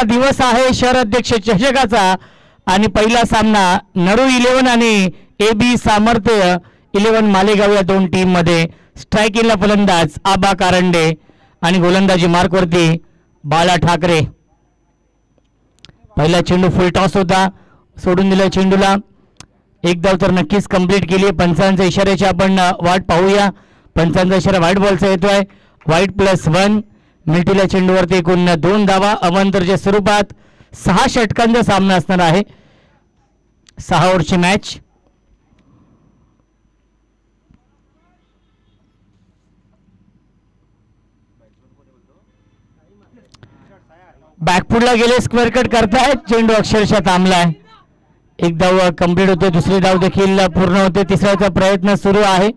दिवस आहे शहर अध्यक्ष चषकाचा आणि पहिला सामना नरू 11 आणि AB सामर्थ्य 11 मालेगाव या दोन टीम मध्ये. स्ट्रायकिंगला फलंदाज आबा कारंडे आणि गोलंदाजी मार्कवरती बाला ठाकरे. पहिला चेंडू फुल टॉस होता, सोडून दिला चेंडूला. एक धाव तर नक्कीच कंप्लीट केली. पंचांच्या इशाऱ्याची आपण वाट पाहूया. पंचांचा इशारा व्हाईट बॉलचा येतोय. व्हाईट +1 मिळतीला चेंडूवरती एकूण 2 धावा. अवांतरच्या स्वरूपात 6 षटकांचा सामना असणार आहे. 6 ओव्हरची मॅच. बॅकफुटला गेले, स्क्वेअर कट करतायत. चेंडू अक्षरशः थांबलाय. एक धाव कंप्लीट होते, दुसरी धाव देखील पूर्ण होते. तिसऱ्याचा प्रयत्न सुरू आहे,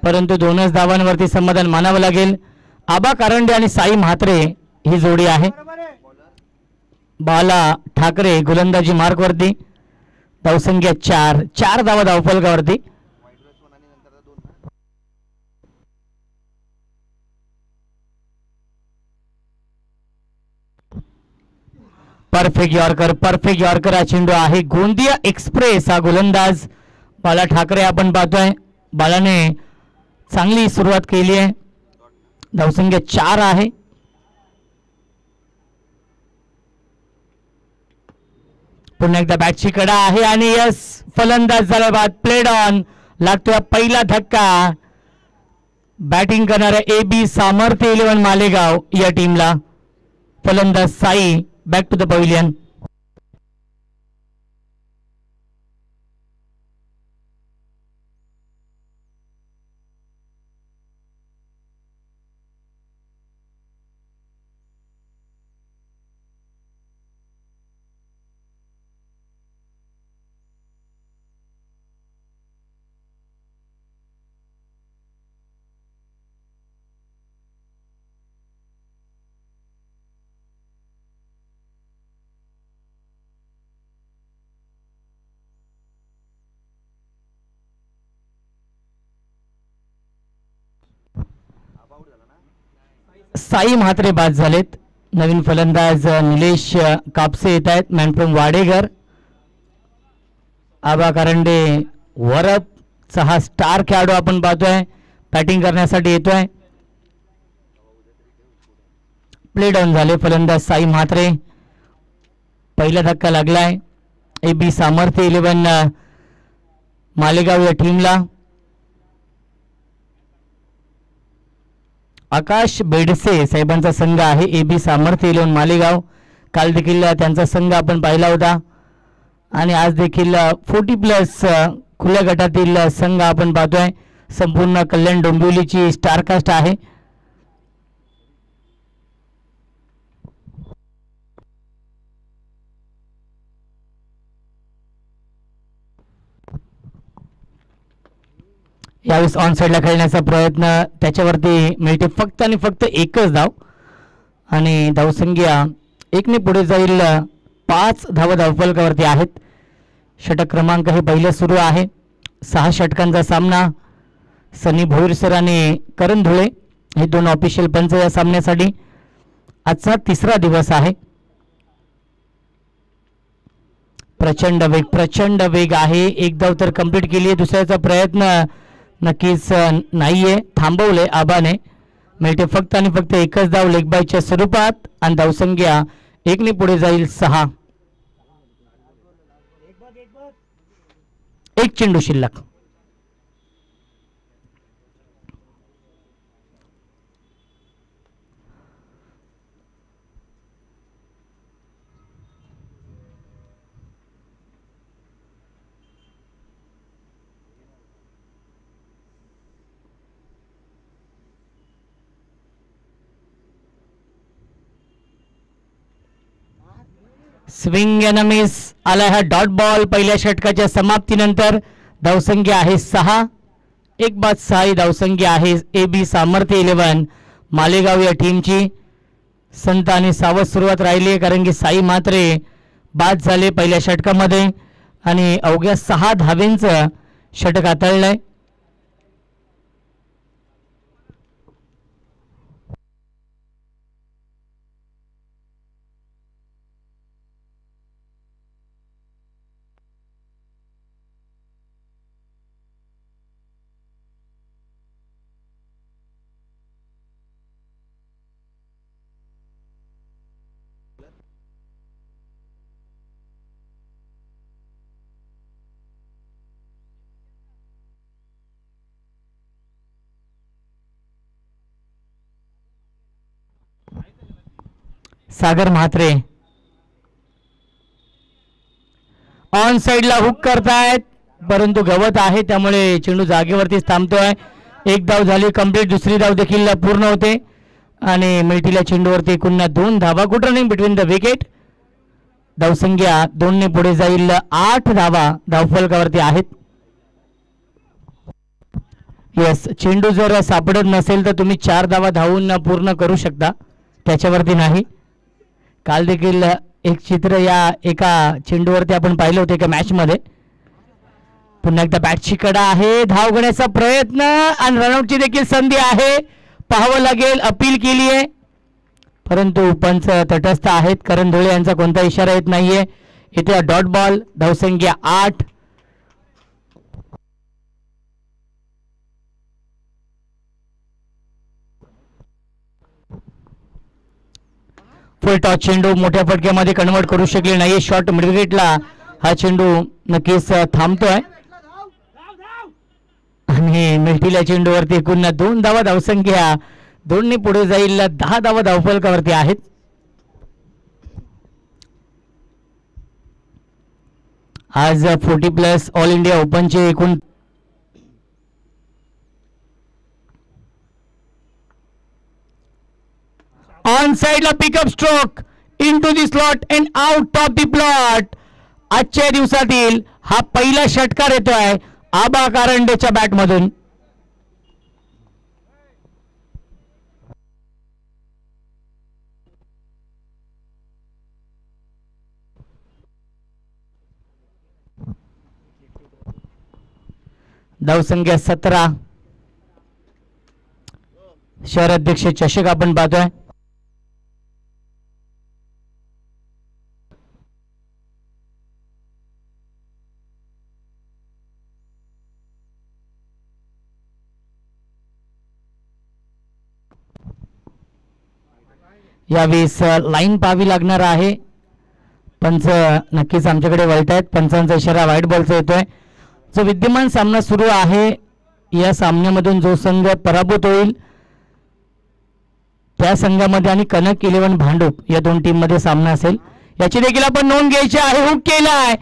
परंतु 2च धावांवरती समाधान मानावं लागेल. आबा कारंडे आणि साई म्हात्रे ही जोडी आहे. बाला ठाकरे गोलंदाजी मार्कवरती. धावसंख्या 4 धावा धावफलकावरती. परफेक्ट यॉर्कर हा चेंडू आहे. गोंदिया एक्सप्रेस हा गोलंदाज बाला ठाकरे आपण पाहतोय. बालाने चांगली सुरुवात केली आहे. धावसंख्या 4 आहे. पुन्हा एकदा बॅटची कडा आहे आणि यस, फलंदाज झाला बाद. प्लेड ऑन लागतोय पहिला धक्का. बॅटिंग करणाऱ्या AB सामर्थ्य 11 मालेगाव या टीमला. फलंदाज Sai back to the pavilion. Sai Mhatre बाद झालेत. नवीन फलंदाज निलेश कापसे येत आहेत. Man from Wadeghar. आबा कारंडे वरपचा हा स्टार खेळाडू आपण पाहतोय, बॅटिंग करण्यासाठी येतोय. प्ले डाऊन झाले फलंदाज साई म्हात्रे. पहिला धक्का लागलाय AB सामर्थ्य 11 मालेगाव या टीमला. आकाश बेडसे साहेबांचा संघ आहे AB सामर्थ्य 11 मालेगाव. काल देखील त्यांचा संघ आपण पाहिला होता आणि आज देखील 40+ खुल्या गटातील संघ आपण पाहतोय. संपूर्ण कल्याण डोंबिवलीची स्टारकास्ट आहे. यावेळेस ऑन साईडला खेळण्याचा प्रयत्न, त्याच्यावरती मिळते फक्त आणि फक्त एकच धाव आणि धावसंख्या 1 ने पुढे जाईल. 5 धावा धावफलकावरती आहेत. षटक क्रमांक हे पहिलं सुरू आहे. 6 षटकांचा सामना. सनी भोईर सर आणि करण धुळे हे 2 ऑफिशियल पंच या सामन्यासाठी. आजचा 3रा दिवस आहे. प्रचंड वेग आहे. एक धाव तर कंप्लीट केली आहे. दुसऱ्याचा प्रयत्न नक्कीच नाहीये, थांबवले आबाने. मिळते फक्त आणि फक्त एकच धाव लेग बायच्या स्वरूपात आणि धावसंख्या 1 ने पुढे जाईल. 6. एक चेंडू शिल्लक. स्विंग एन मिस आला हा डॉट बॉल. पहिल्या षटकाच्या समाप्तीनंतर धावसंख्या आहे 6. एक बाद 6 ही धावसंख्या आहे AB सामर्थ्य 11 मालेगाव या टीमची. संत आणि सावध सुरुवात राहिली आहे, कारण की साई म्हात्रे बाद झाले पहिल्या षटकामध्ये आणि अवघ्या 6 धावेंचं षटक हाताळलंय. सागर म्हात्रे ऑन साइडला हुक करतायत, परंतु गवत आहे त्यामुळे चेंडू जागेवरतीच थांबतोय. एक धाव झाली कंप्लीट, दुसरी धाव देखील पूर्ण होते आणि मिळतील्या चेंडूवरती पुन्हा 2 धावा. Good running between the wicket. धावसंख्या 2 ने पुढे जाईल. 8 धावा धावफलकावरती आहेत. यस, चेंडू जर सापडत नसेल तर तुम्ही 4 धावा धावून पूर्ण करू शकता, त्याच्यावरती नाही. काल देखील एक चित्र या एका चेंडूवरती आपण पाहिलं होतं एका मॅच मध्ये. पुन्हा एकदा बॅटची कडा आहे, धाव घेण्याचा प्रयत्न आणि रनआउटची देखील संधी आहे. पाहावं लागेल, अपील केली आहे परंतु पंच तटस्थ आहेत. करण धुळे यांचा कोणता इशारा येत नाहीये. इथे डॉट बॉल. धावसंख्या 8. फुल टॉस चेंडू मोठ्या फटक्यामध्ये कन्वर्ट करू शकले नाही. शॉर्ट मिडविकेटला हा चेंडू नक्कीच थांबतोय आणि मिळतील्या चेंडूवरती एकूण 2 धावा. धावसंख्या 2 ने पुढे जाईल. 10 धावा धावफलकावरती आहेत. आज 40+ ऑल इंडिया ओपनचे एकूण ऑन साइडला pickup stroke into the slot and out of the plot. आजच्या दिवसातील हा पहिला षटकार येतोय आबा कारंडेच्या बॅटमधून. धावसंख्या 17. शहर अध्यक्ष चषक आपण पाहतोय. यावेळेस लाईन पाहावी लागणार आहे. पंच नक्कीच आमच्याकडे वळत आहेत. पंचांचा इशारा व्हाईट बॉलचा येतोय. जो विद्यमान सामना सुरू आहे या सामन्यामधून जो संघ पराभूत होईल त्या संघामध्ये आणि कनक 11 भांडूप या 2 टीम मध्ये सामना असेल. याची देखील आपण नोंद घ्यायची आहे. हुक केलाय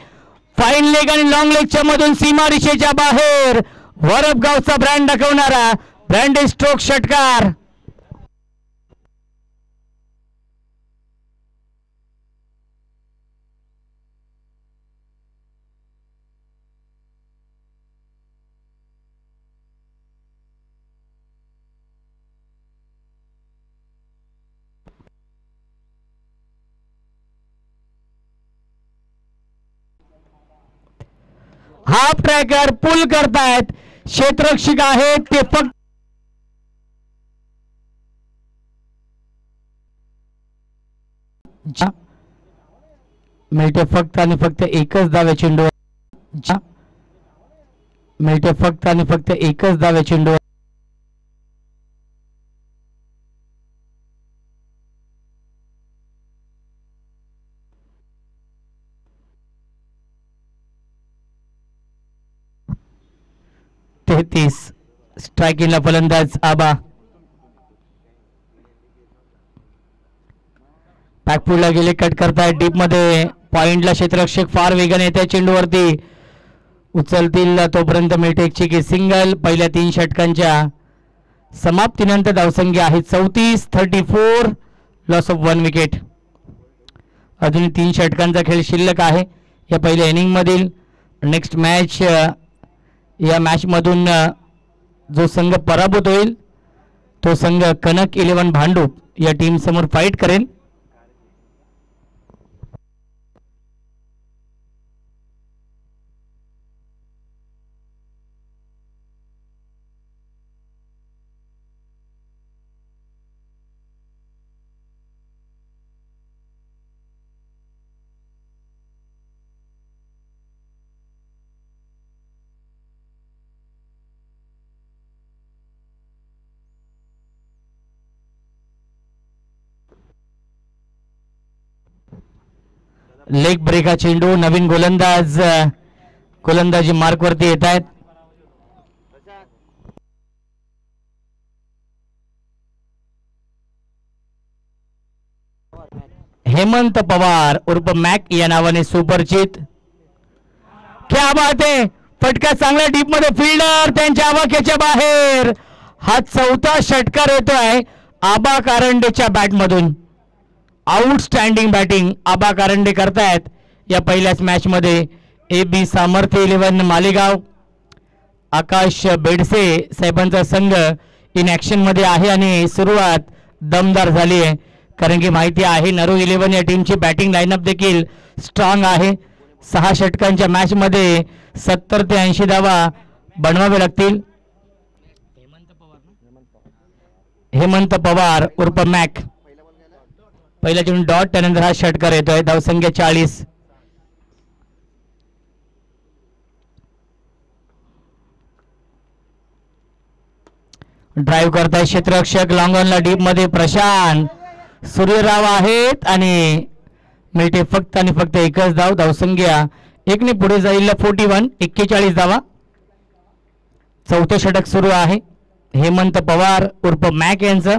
फाईन लेग आणि लॉंग लेगच्या मधून सीमा रेषेच्या बाहेर वरपगावचा ब्रँड दाखवणारा ब्रँडेड स्ट्रोक षटकार. हाफ ट्रॅकर पुल करतायत. क्षेत्ररक्षक आहेत ते फक्त मिळते फक्त आणि फक्त एकच धाव चेंडू. मिळते फक्त आणि फक्त एकच धाव चेंडू. स्ट्रायकिंगला फलंदाज आबा. बॅकफुटला गेले, कट करतायत डीप मध्ये. पॉइंटला क्षेत्ररक्षक फार वेगाने येत आहे चेंडूवरती. उचलतील तोपर्यंत मिळते की सिंगल. पहिल्या 3 षटकांच्या समाप्तीनंतर धावसंख्या आहे 34. Loss of 1 wicket. अजूनही 3 षटकांचा खेळ शिल्लक आहे या पहिल्या इनिंग मधील. नेक्स्ट मॅच या मॅच मधून जो संघ पराभूत होईल तो संघ कनक 11 भांडूप या टीम समोर फाईट करेल. लेग ब्रेका चेंडू. नवीन गोलंदाजी मार्क वरती येत आहेत. हेमंत पवार उर्फ मॅक या नावाने सुपरिचित. क्या बात आहे, फटका चांगला डीप मध्ये, फिल्डर त्यांच्या आवाक्याच्या बाहेर. हा चौथा षटकार येतोय आबा कारंडेच्या बॅटमधून. आउटस्टँडिंग बॅटिंग आबा कारंडे करतायत या पहिल्याच मॅच मध्ये. ए बी सामर्थ्य 11 मालेगाव, आकाश बेडसे साहेबांचा संघ इन ऍक्शन मध्ये आहे आणि सुरुवात दमदार झाली आहे. कारण की माहिती आहे नरू 11 या टीमची बॅटिंग लाईनअप देखील स्ट्रॉंग आहे. 6 षटकांच्या मॅच मध्ये 70 ते 80 धावा बनवावे लागतील. हेमंत पवार उर्फ मॅक पहिल्या चेंडून डॉट, त्यानंतर हा षटकार येतोय. धावसंख्या 40. ड्राईव्ह करताय क्षेत्ररक्षक लॉंगॉनला डीप मध्ये प्रशांत सूर्यराव आहेत आणि मिळते फक्त आणि फक्त एकच धाव. धावसंख्या 1 ने पुढे जाईल 41. 41 धावा. चौथं षटक सुरू आहे हेमंत पवार उर्फ मॅक यांचं.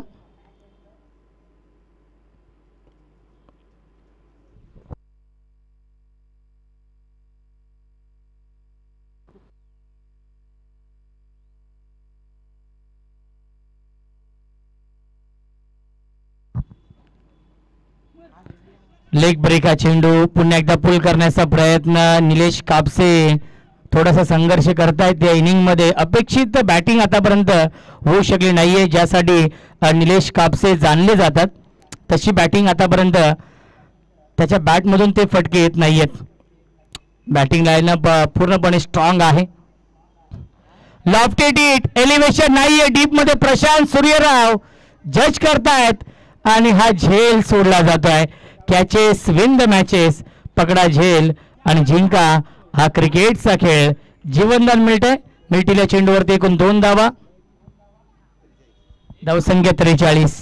लेग ब्रेक हा चेंडू पुन्हा एकदा पुल करण्याचा प्रयत्न. निलेश कापसे थोडासा संघर्ष करतायत या इनिंग मध्ये. अपेक्षित बॅटिंग आतापर्यंत होऊ शकली नाहीये, ज्यासाठी निलेश कापसे जाणले जातात. तशी बॅटिंग आतापर्यंत त्याच्या बॅटमधून ते फटके येत नाहीयेत. बॅटिंग लाईनअप पूर्णपणे स्ट्रॉंग आहे. लॉफ्टेड हिट, एलिव्हेशन नाहीये डीप मध्ये. प्रशांत सूर्यराव जज करतायत आणि हा झेल सोडला जातोय. कॅचेस विन द मॅचेस, पकडा झेल आणि जिंका हा क्रिकेटचा खेळ. जीवनदान मिळतंय. मिळतील्या चेंडूवरती एकूण 2 धावा. धावसंख्या 43.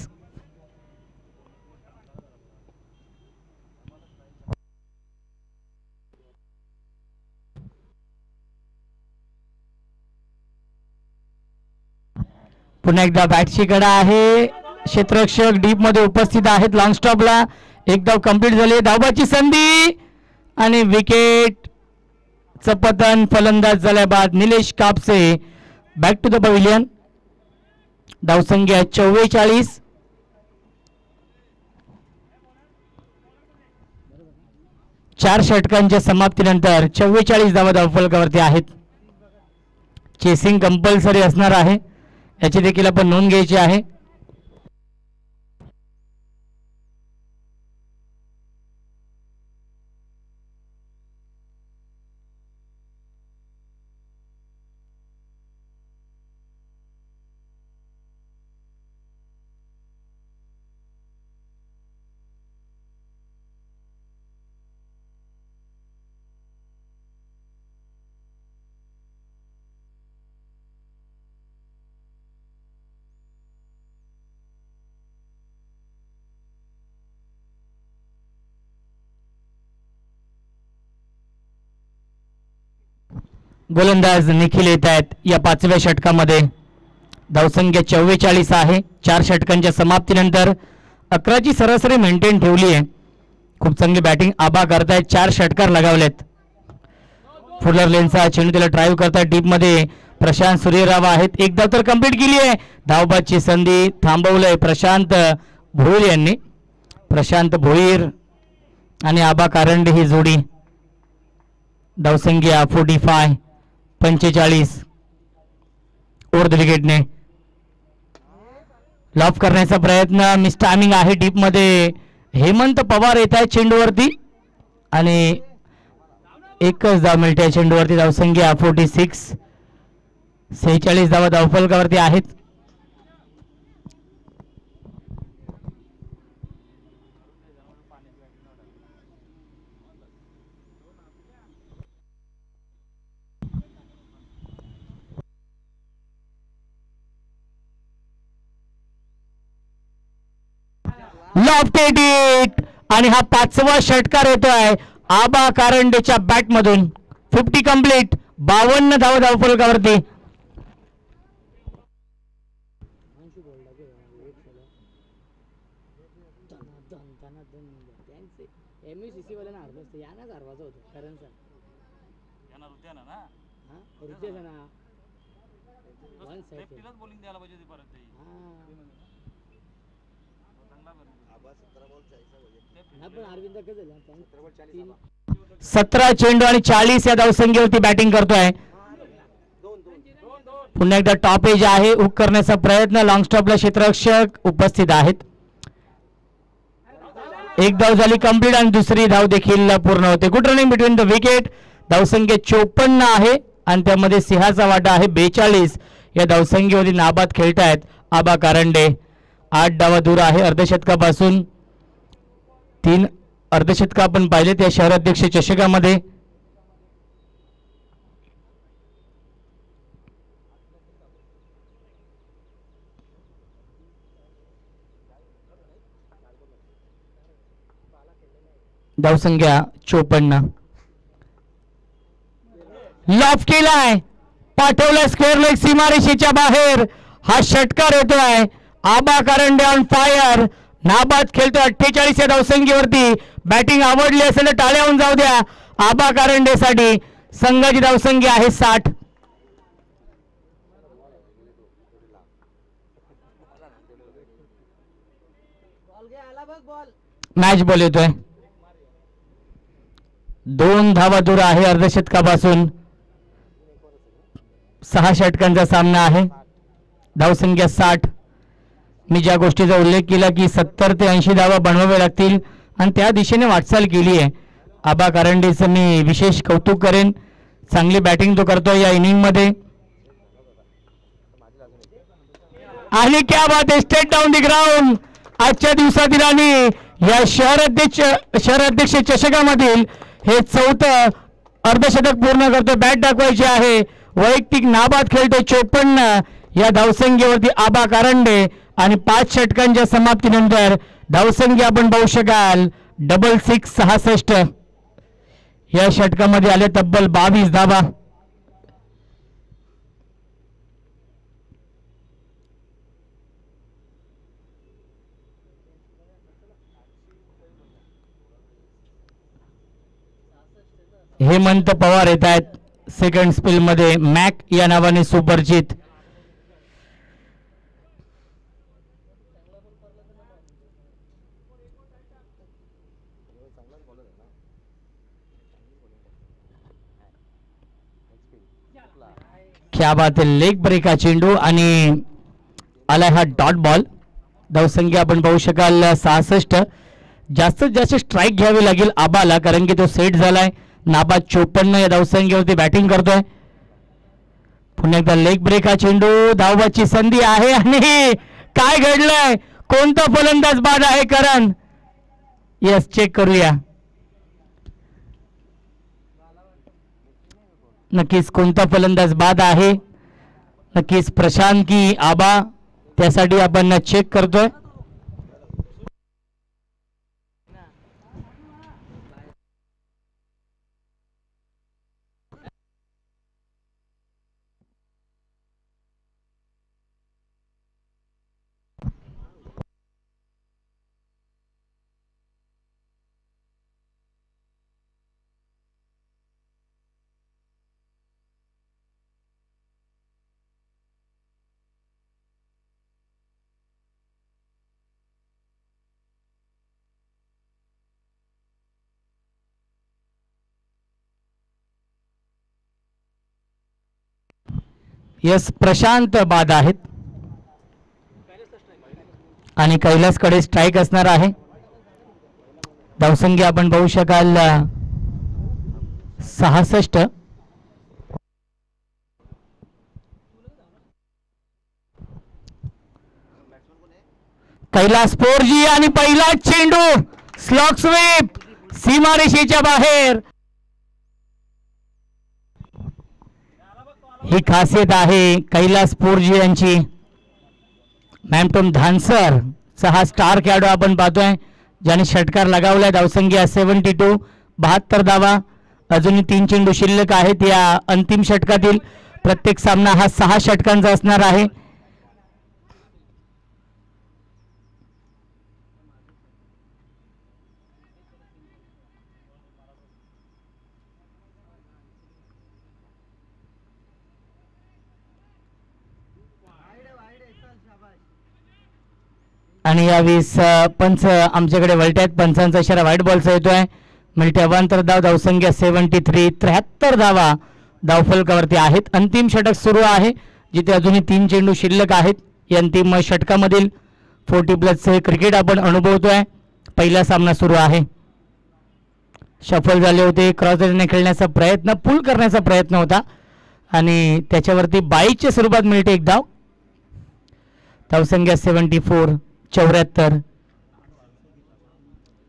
पुन्हा एकदा बॅटची कडा आहे. क्षेत्ररक्षक डीप मध्ये उपस्थित आहेत. लॉंग स्टॉपला एक धाव कंप्लीट झाली. धावबाची संधी आणि विकेट पतन. फलंदाज झाल्या बाद Nilesh Kapse back to the pavilion. धावसंख्या 44. चार षटकांच्या समाप्तीनंतर 44 धावा धावफलकावरती आहेत. चेसिंग कंपल्सरी असणार आहे, याची देखील आपण नोंद घ्यायची आहे. गोलंदाज निखिल येत आहेत या 5व्या षटकामध्ये. धावसंख्या 44 आहे. 4 षटकांच्या समाप्तीनंतर 11ची सरासरी मेंटेन ठेवली आहे. खूप चांगली बॅटिंग आबा करतायत. 4 षटकार लगावलेत. फुलर लेनचा चेंडू त्याला ड्राईव्ह करतायत डीप मध्ये. प्रशांत सूर्यराव आहेत. एक धाव तर कंप्लीट केली आहे. धावबादची संधी थांबवलंय प्रशांत भोईर यांनी. प्रशांत भोईर आणि आबा कारंडे ही जोडी. धावसंख्या 45. ओव्हर द विकेटने लॉफ करण्याचा प्रयत्न. मिस टायमिंग आहे डीप मध्ये. हेमंत पवार येत आहेत चेंडूवरती आणि एकच धाव मिळते चेंडूवरती. धावसंख्या 46. 46 धावा धावफलकावरती आहेत. लॉफ्टेड हिट आणि हा 5वा षटकार येतोय आबा कारंडेच्या बॅट मधून. 50 कंप्लीट. 52 धावा धावफलकावरती. 17 चेंडू आणि 40 या धावसंख्येवरती बॅटिंग करतोय. पुन्हा एकदा टॉप एज आहे, हुक करण्याचा प्रयत्न, लॉंग स्टॉपला क्षेत्ररक्षक उपस्थित आहेत. एक धाव झाली कंप्लीट आणि दुसरी धाव देखील पूर्ण होते. Good running between the wicket. धावसंख्या 54 आहे आणि त्यामध्ये सिंहाचा वाटा आहे 42. या धावसंख्येवरती नाबाद खेळतायत आबा कारंडे. 8 धावा दूर आहे अर्धशतकापासून. 3 अर्धशतक आपण पाहिलेत या शहराध्यक्ष चषकामध्ये. धावसंख्या 54. लॉफ केलाय, पाठवलं स्क्वेअर लेग सीमारेषेच्या बाहेर. हा षटकार येतोय. आबा कारंडे ऑन फायर. नाबाद खेळतोय 48 या धावसंख्येवरती. बॅटिंग आवडली असेल तर टाळ्या होऊन जाऊ द्या आबा कारंडेसाठी. संघाची धावसंख्या आहे 60. मॅच बॉल येतोय. 2 धावा दूर आहे अर्धशतकापासून. 6 षटकांचा सामना आहे. धावसंख्या 60. मी ज्या गोष्टीचा उल्लेख केला की 70 ते 80 धावा बनवाव्या लागतील आणि त्या दिशेने वाटचाल केली आहे. आबा कारंडेचं मी विशेष कौतुक करेन. चांगली बॅटिंग तो करतोय या इनिंग मध्ये. आणि क्या बात आहे, स्ट्रेट डाऊन दी ग्राउंड. आजच्या दिवसातील आणि या शहराध्यक्ष चषकामधील हे 4थं अर्धशतक पूर्ण करतो. बॅट दाखवायची आहे. वैयक्तिक नाबाद खेळतो 54 या धावसंख्येवरती आबा कारंडे. आणि 5 षटकांच्या समाप्तीनंतर धावसंख्या आपण पाहू शकाल 6666. या षटकामध्ये आले तब्बल 22 धावा. हेमंत पवार येत आहेत सेकंड स्पेल मध्ये. मॅक या नावाने सुपरिचित. क्या बात आहे, लेग ब्रेक हा चेंडू आणि आलाय हा डॉट बॉल. धावसंख्या आपण पाहू शकाल 66. जास्तीत जास्त स्ट्राईक घ्यावी लागेल आबाला कारण की तो सेट झालाय. नाबाद 54 या धावसंख्येवरती बॅटिंग करतोय. पुन्हा एकदा लेग ब्रेक हा चेंडू. धावबाची संधी आहे आणि काय घडलंय, कोणता फलंदाज बाद आहे करण. यस, चेक करूया नक्कीच कोणता फलंदाज बाद आहे. नक्कीच प्रशांत की आबा, त्यासाठी आपण चेक करतोय. यस, प्रशांत बाद आहेत आणि कैलासकडे स्ट्राईक असणार आहे. धावसंख्या आपण पाहू शकाल 66. कैलास पोरजी आणि पहिला चेंडू स्लॉग स्वीप सीमारेषेच्या बाहेर. ही खासियत आहे कैलास पोरजी यांची. मॅमटोम धानसर चा हा स्टार खेळाडू आपण पाहतोय ज्याने षटकार लगावलाय. धावसंख्या 72. 72 धावा. अजूनही 3 चेंडू शिल्लक आहेत या अंतिम षटकातील. प्रत्येक सामना हा 6 षटकांचा असणार आहे. आणि या 20 पंच आमच्याकडे वळत आहेत. पंचांचा इशारा व्हाईट बॉलचा येतोय. मिळते अवांतर धाव. धावसंख्या 73. 73 धावा धावफलकावरती आहेत. अंतिम षटक सुरू आहे जिथे अजूनही 3 चेंडू शिल्लक आहेत. या अंतिम षटकामधील 40+ क्रिकेट आपण अनुभवतोय. पहिला सामना सुरू आहे. सफल झाले होते. क्रॉस खेळण्याचा प्रयत्न, पुल करण्याचा प्रयत्न होता आणि त्याच्यावरती 22च्या स्वरूपात मिळते एक धाव. धावसंख्या 74. 74.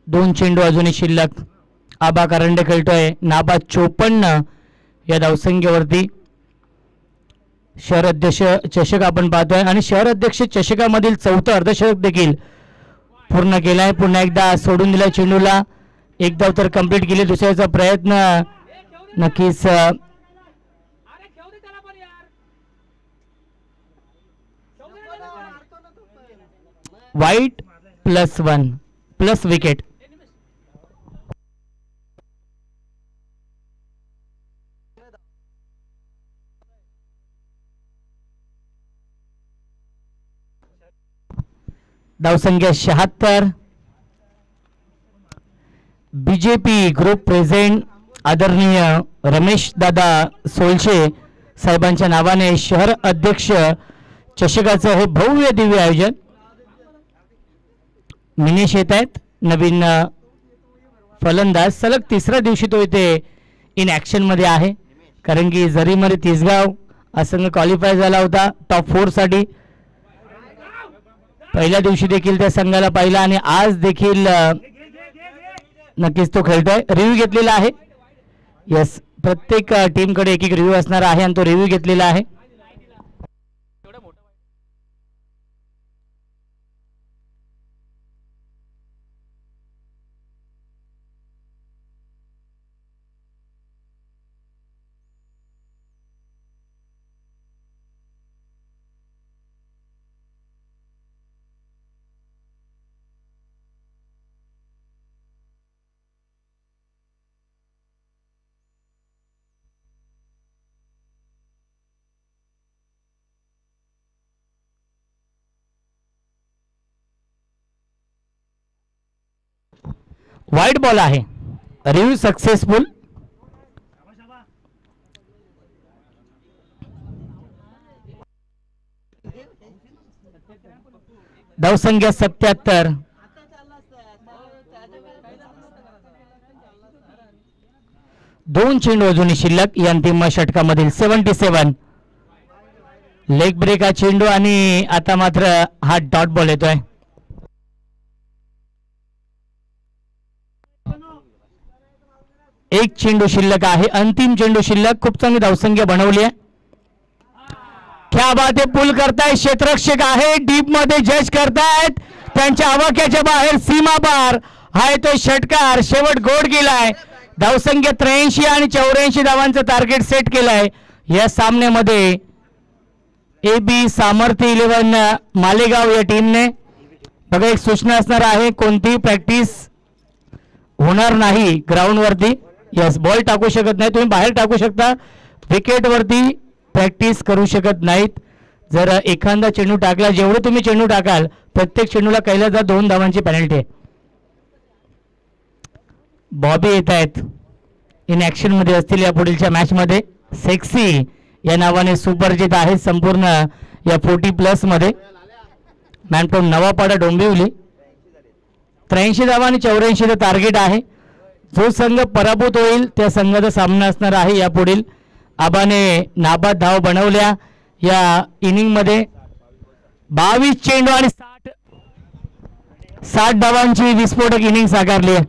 2 चेंडू अजूनही शिल्लक. आबा करंडे खेळतोय. नाबाद 54 या धावसंख्येवरती. शहर अध्यक्ष चषक आपण पाहतोय आणि शहर अध्यक्ष चषकामधील 4थं अर्धशतक देखील पूर्ण केलाय. पुन्हा एकदा सोडून दिला चेंडूला. एक धाव तर कंप्लीट केली. दुसऱ्याचा प्रयत्न नक्कीच वाईट +1 विकेट. धावसंख्या 76. बीजेपी ग्रुप प्रेझेंट आदरणीय रमेश दादा सोलशे साहेबांच्या नावाने शहर अध्यक्ष चषकाचं हे भव्य दिव्य आयोजन. मिनेश येत आहेत. नवीन फलंदाज. सलग 3ऱ्या दिवशी तो इथे इन ॲक्शनमध्ये आहे. कारण की जरीमध्ये तिसगाव हा संघ क्वालिफाय झाला होता टॉप 4 साठी. पहिल्या दिवशी देखील त्या संघाला पाहिला आणि आज देखील नक्कीच तो खेळतोय. रिव्ह्यू घेतलेला आहे. यस, प्रत्येक टीमकडे एक रिव्ह्यू असणार आहे आणि तो रिव्ह्यू घेतलेला आहे. वाईट बॉल आहे. Review successful. धावसंख्या 77. 2 चेंडू अजूनही शिल्लक या अंतिम षटकामधील. 77. लेग ब्रेक हा चेंडू आणि आता मात्र हा डॉट बॉल येतोय. एक चेंडू शिल्लक आहे. अंतिम चेंडू शिल्लक. खूप चांगली धावसंख्या बनवली आहे. क्या बात आहे. पुल करताय. क्षेत्ररक्षक आहे. डीप मध्ये जज करतायत. त्यांच्या आवाक्याच्या बाहेर सीमा पार आहे तो षटकार. शेवट गोड गेलाय. धावसंख्या 83 आणि 84 धावांचं टार्गेट सेट केलंय या सामन्यामध्ये AB सामर्थ्य 11 मालेगाव या टीमने. बघा, एक सूचना असणार आहे. कोणतीही प्रॅक्टिस होणार नाही ग्राउंडवरती. यस, बॉल टाकू शकत नाही. तुम्ही बाहेर टाकू शकता. विकेटवरती प्रॅक्टिस करू शकत नाहीत. जर एखादा चेंडू टाकला, जेवढे तुम्ही चेंडू टाकाल प्रत्येक चेंडूला कैला जा 2 धावांची पेनल्टी आहे. बॉबी येत आहेत. इन ॲक्शन मध्ये असतील या पुढीलच्या मॅच मध्ये. सेक्सी या नावाने सुपरिचित आहे संपूर्ण या 40+ मध्ये. मॅनफ्रॉम नवापाडा डोंबिवली. 83 धावा आणि 84 टार्गेट आहे. जो संघ पराभूत होईल त्या संघाचा सामना असणार आहे या पुढील. आबाने नाबाद धाव बनवल्या या इनिंग मध्ये. 22 चेंडू आणि 60 धावांची विस्फोटक इनिंग साकारली आहे.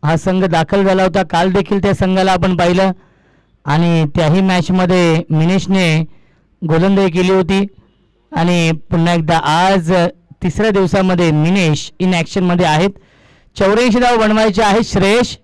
हा संघ दाखल झाला होता. काल देखील त्या संघाला आपण पाहिलं आणि त्याही मॅचमध्ये मिनेशने गोलंदाजी केली होती. आणि पुन्हा एकदा आज तिसऱ्या दिवसामध्ये मिनेश इन ॲक्शनमध्ये आहेत. 84 धाव बनवायचे आहेत. श्रेयश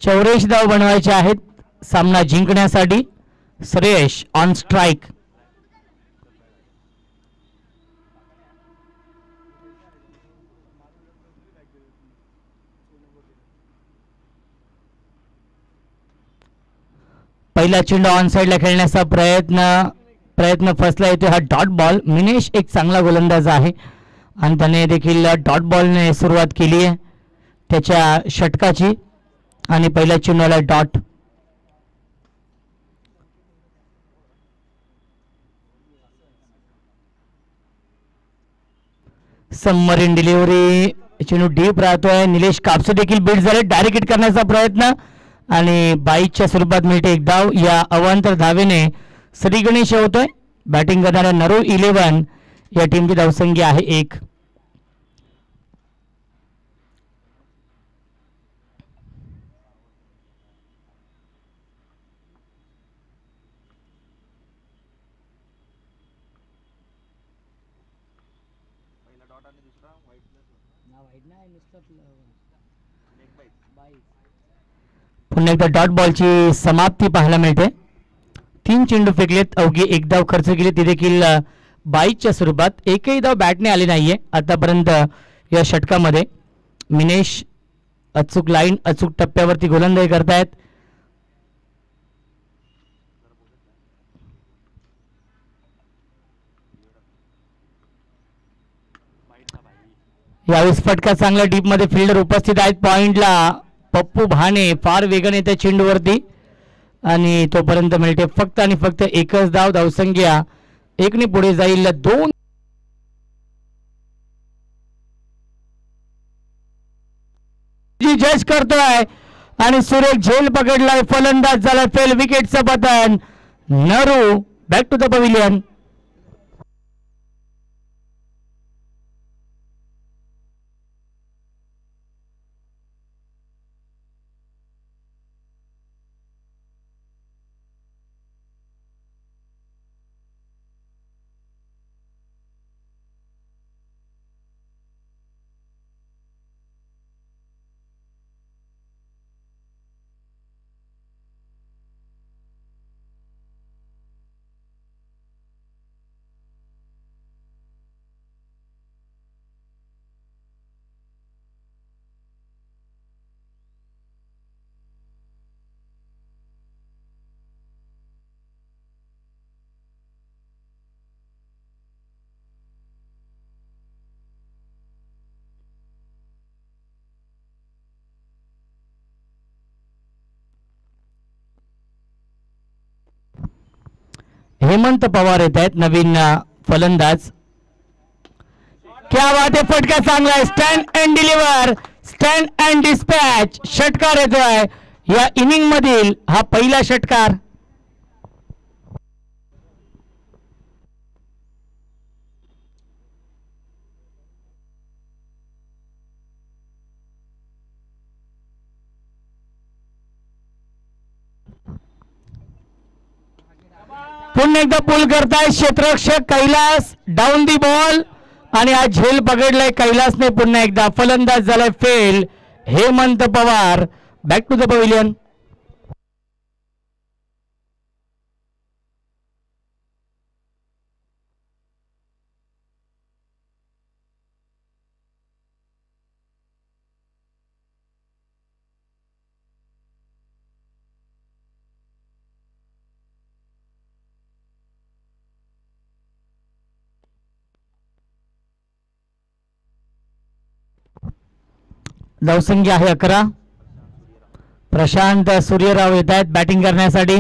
84 धाव बनवायचे आहेत सामना जिंकण्यासाठी. Shreyash on strike. पहिला चेंडू ऑन साईडला खेळण्याचा प्रयत्न फसला येतो. हा डॉट बॉल. मिनेश एक चांगला गोलंदाज आहे आणि त्याने देखील डॉट बॉलने सुरुवात केली आहे त्याच्या षटकाची आणि पहिल्या चेंडूला डॉट. Submarine delivery. चेंडू डीप राहतोय. निलेश कापसे देखील बीट झाले. डायरेक्ट हिट करण्याचा प्रयत्न आणि 22च्या स्वरूपात मिळते एक धाव. या अवांतर धावेने श्री गणेश होतोय. बॅटिंग करणाऱ्या नरू 11 या टीमची धावसंख्या आहे 1. पुन्हा एकदा डॉट बॉलची समाप्ती पाहायला मिळते. 3 चेंडू फेकलेत. अवघी एक धाव खर्च केली ती देखील 22च्या स्वरूपात. एकही धाव बॅटने आली नाहीये आतापर्यंत या षटकामध्ये. मिनेश अचूक लाईन अचूक टप्प्यावरती गोलंदाजी करतायत. यावेळेस फटका चांगला डीपमध्ये फील्डर उपस्थित आहेत. पॉइंटला पप्पू भाने फार वेगाने त्या चेंडूवरती आणि तोपर्यंत मिळते फक्त आणि फक्त एकच धाव. धावसंख्या 1ने पुढे जाईल. 2 जज करतोय आणि सुरेख झेल पकडलाय. फलंदाज झाला फेल. विकेटचं पतन. Naru back to the pavilion. Hemant Pawar येत आहेत नवीन फलंदाज. क्या बात आहे. फटका चांगला आहे. Stand and deliver. Stand and dispatch. षटकार येतोय या इनिंग मधील. हा पहिला षटकार. पुन्हा एकदा पुल करताय क्षेत्ररक्षक कैलास. डाऊन दी बॉल आणि हा झेल पकडलाय कैलासने. पुन्हा एकदा फलंदाज झालाय fail. Hemant Pawar back to the pavilion. धावसंख्या आहे 11. प्रशांत सूर्यराव येत आहेत बॅटिंग करण्यासाठी.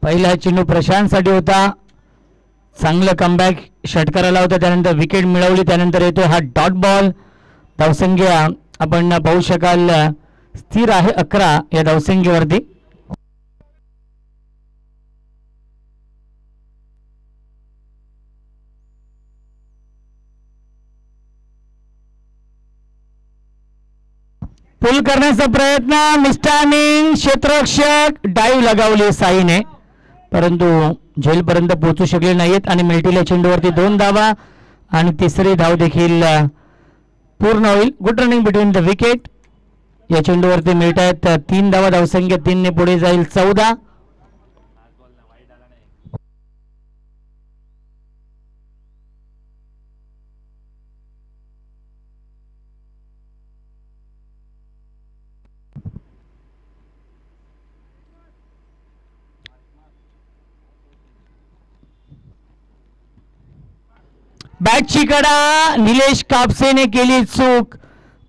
पहिला चेंडू प्रशांतसाठी होता, चांगलं कमबॅक षटकाराला होता, त्यानंतर विकेट मिळवली, त्यानंतर येतोय हा डॉट बॉल. धावसंख्या आपण पाहू शकाल स्थिर आहे 11 या धावसंख्येवरती. पुल करण्याचा प्रयत्न, मिस्टानिंग, क्षेत्ररक्षक डाईव्ह लगावली साईने, परंतु झेलपर्यंत पोहोचू शकले नाहीत आणि मिळतील चेंडूवरती 2 धावा आणि तिसरी धाव देखील पूर्ण होईल. Good running between the wicket. या चेंडूवरती मिळत आहेत 3 धावा. धावसंख्या 3 ने पुढे जाईल 14. बॅटची कडा निलेश कापसेने केली चूक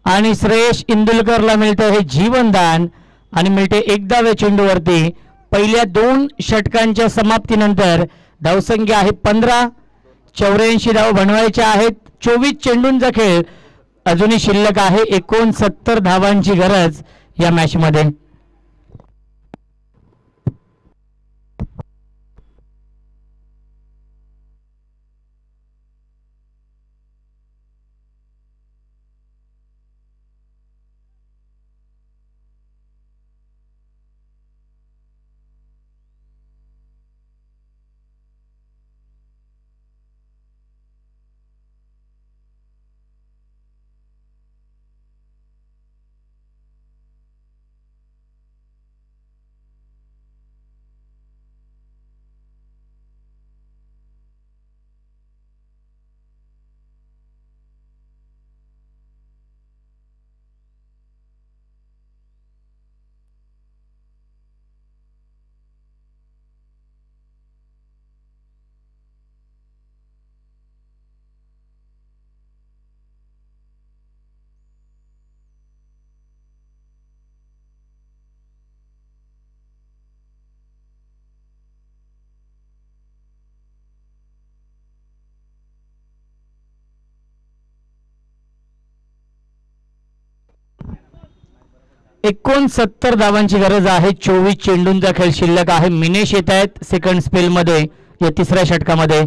आणि श्रेयश इंदुलकरला मिळतं हे जीवनदान आणि मिळते 1 धाव या चेंडूवरती. पहिल्या 2 षटकांच्या समाप्तीनंतर धावसंख्या आहे 15. 84 धाव बनवायच्या आहेत. 24 चेंडूंचा खेळ अजूनही शिल्लक आहे. 69 धावांची गरज या मॅच मध्ये. एकोणसत्तर धावांची गरज आहे. 24 चेंडूंचा खेळ शिल्लक आहे. मिनेश येत आहेत सेकंड स्पेल मध्ये या तिसऱ्या षटकामध्ये.